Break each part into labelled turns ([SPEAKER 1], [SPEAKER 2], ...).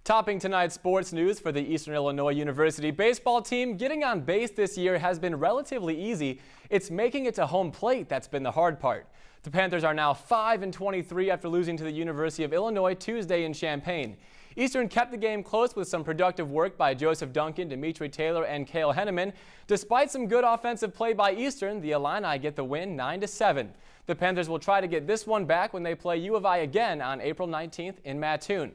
[SPEAKER 1] Topping tonight's sports news for the Eastern Illinois University baseball team, getting on base this year has been relatively easy. It's making it to home plate that's been the hard part. The Panthers are now 5-23 after losing to the University of Illinois Tuesday in Champaign. Eastern kept the game close with some productive work by Joseph Duncan, Dimitri Taylor, and Cale Henneman. Despite some good offensive play by Eastern, the Illini get the win 9-7. The Panthers will try to get this one back when they play U of I again on April 19th in Mattoon.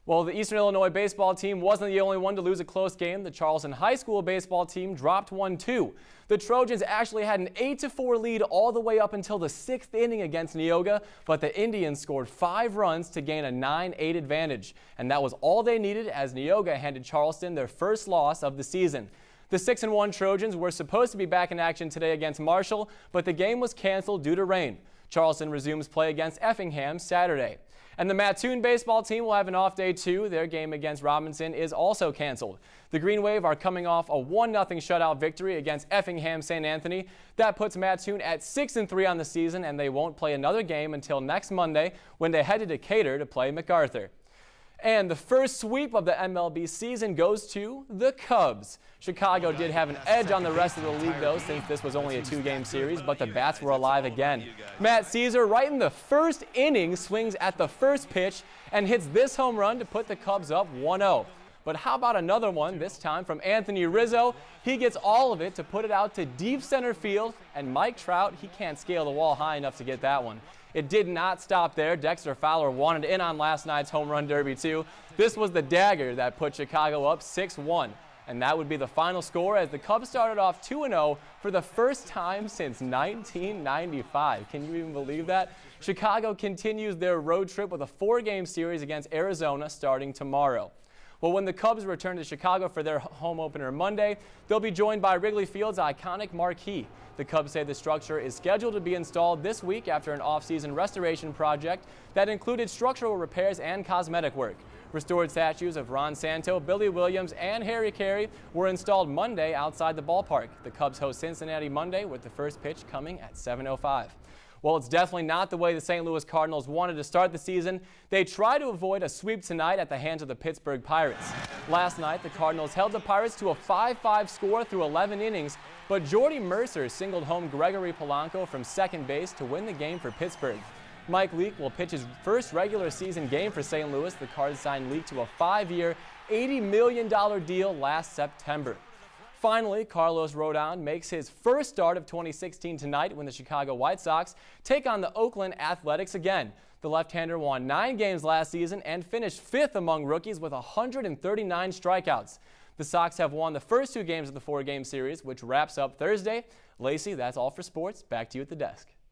[SPEAKER 1] Well, the Eastern Illinois baseball team wasn't the only one to lose a close game. The Charleston High School baseball team dropped one too. The Trojans actually had an 8-4 lead all the way up until the 6th inning against Neoga, but the Indians scored 5 runs to gain a 9-8 advantage. And that was all they needed as Neoga handed Charleston their first loss of the season. The 6-1 Trojans were supposed to be back in action today against Marshall, but the game was canceled due to rain. Charleston resumes play against Effingham Saturday. And the Mattoon baseball team will have an off day too. Their game against Robinson is also canceled. The Green Wave are coming off a 1-0 shutout victory against Effingham St. Anthony. That puts Mattoon at 6-3 on the season, and they won't play another game until next Monday when they head to Decatur to play MacArthur. And the first sweep of the MLB season goes to the Cubs. Chicago did have an edge on the rest of the league, though, since this was only a 2-game series, but the bats were alive again. Matt Caesar, right in the first inning, swings at the first pitch and hits this home run to put the Cubs up 1-0. But how about another one, this time from Anthony Rizzo? He gets all of it to put it out to deep center field, and Mike Trout, he can't scale the wall high enough to get that one. It did not stop there. Dexter Fowler wanted in on last night's home run derby too. This was the dagger that put Chicago up 6-1. And that would be the final score as the Cubs started off 2-0 for the first time since 1995. Can you even believe that? Chicago continues their road trip with a 4-game series against Arizona starting tomorrow. Well, when the Cubs return to Chicago for their home opener Monday, they'll be joined by Wrigley Field's iconic marquee. The Cubs say the structure is scheduled to be installed this week after an off-season restoration project that included structural repairs and cosmetic work. Restored statues of Ron Santo, Billy Williams, and Harry Carey were installed Monday outside the ballpark. The Cubs host Cincinnati Monday with the first pitch coming at 7:05. Well, it's definitely not the way the St. Louis Cardinals wanted to start the season. They try to avoid a sweep tonight at the hands of the Pittsburgh Pirates. Last night, the Cardinals held the Pirates to a 5-5 score through 11 innings, but Jordy Mercer singled home Gregory Polanco from second base to win the game for Pittsburgh. Mike Leake will pitch his first regular season game for St. Louis. The Cards signed Leake to a 5-year, $80 million deal last September. Finally, Carlos Rodon makes his first start of 2016 tonight when the Chicago White Sox take on the Oakland Athletics again. The left-hander won 9 games last season and finished 5th among rookies with 139 strikeouts. The Sox have won the first 2 games of the 4-game series, which wraps up Thursday. Lacey, that's all for sports. Back to you at the desk.